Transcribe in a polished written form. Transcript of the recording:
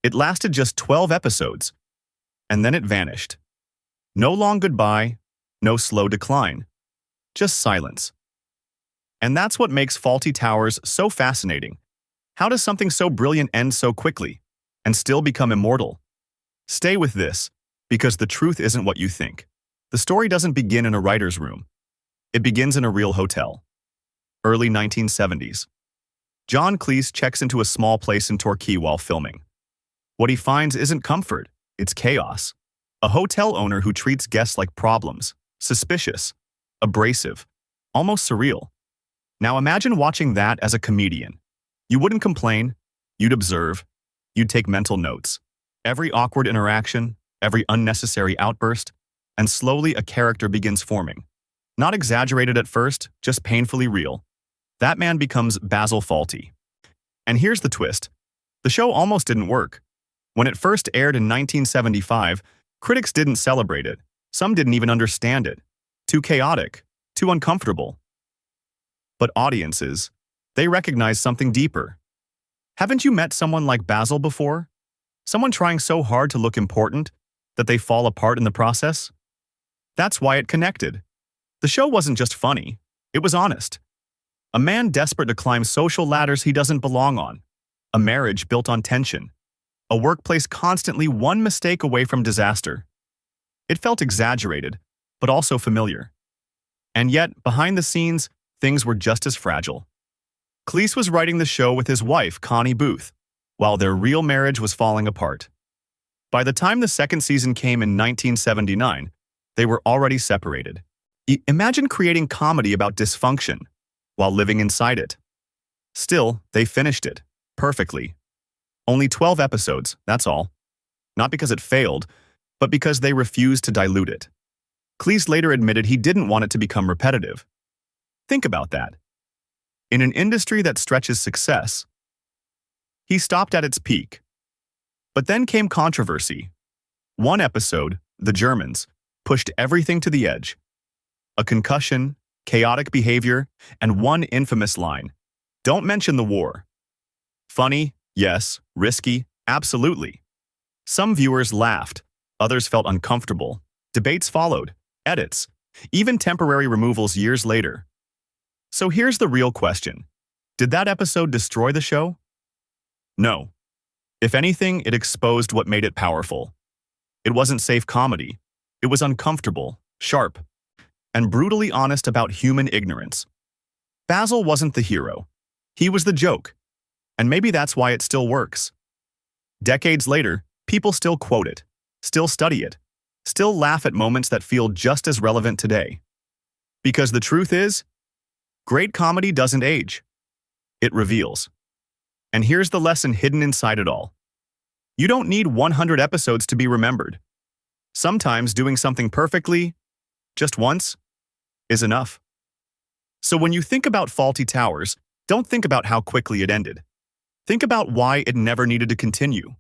It lasted just 12 episodes, and then it vanished. No long goodbye, no slow decline, just silence. And that's what makes Fawlty Towers so fascinating. How does something so brilliant end so quickly and still become immortal? Stay with this, because the truth isn't what you think. The story doesn't begin in a writer's room. It begins in a real hotel. Early 1970s. John Cleese checks into a small place in Torquay while filming. What he finds isn't comfort, it's chaos. A hotel owner who treats guests like problems, suspicious, abrasive, almost surreal. Now imagine watching that as a comedian. You wouldn't complain, you'd observe, you'd take mental notes. Every awkward interaction, every unnecessary outburst, and slowly a character begins forming. Not exaggerated at first, just painfully real. That man becomes Basil Fawlty. And here's the twist. The show almost didn't work. When it first aired in 1975, critics didn't celebrate it. Some didn't even understand it. Too chaotic, too uncomfortable. But audiences, they recognize something deeper. Haven't you met someone like Basil before? Someone trying so hard to look important that they fall apart in the process? That's why it connected. The show wasn't just funny, it was honest. A man desperate to climb social ladders he doesn't belong on. A marriage built on tension. A workplace constantly one mistake away from disaster. It felt exaggerated, but also familiar. And yet, behind the scenes, things were just as fragile. Cleese was writing the show with his wife, Connie Booth, while their real marriage was falling apart. By the time the second season came in 1979, they were already separated. Imagine creating comedy about dysfunction while living inside it. Still, they finished it, perfectly. Only 12 episodes, that's all. Not because it failed, but because they refused to dilute it. Cleese later admitted he didn't want it to become repetitive. Think about that. In an industry that stretches success, he stopped at its peak. But then came controversy. One episode, The Germans, pushed everything to the edge. A concussion, chaotic behavior, and one infamous line. Don't mention the war. Funny, yes. Risky, absolutely. Some viewers laughed. Others felt uncomfortable. Debates followed. Edits. Even temporary removals years later. So here's the real question. Did that episode destroy the show? No. If anything, it exposed what made it powerful. It wasn't safe comedy. It was uncomfortable, sharp, and brutally honest about human ignorance. Basil wasn't the hero. He was the joke. And maybe that's why it still works. Decades later, people still quote it, still study it, still laugh at moments that feel just as relevant today. Because the truth is, great comedy doesn't age. It reveals. And here's the lesson hidden inside it all. You don't need 100 episodes to be remembered. Sometimes doing something perfectly, just once, is enough. So when you think about Fawlty Towers, don't think about how quickly it ended. Think about why it never needed to continue.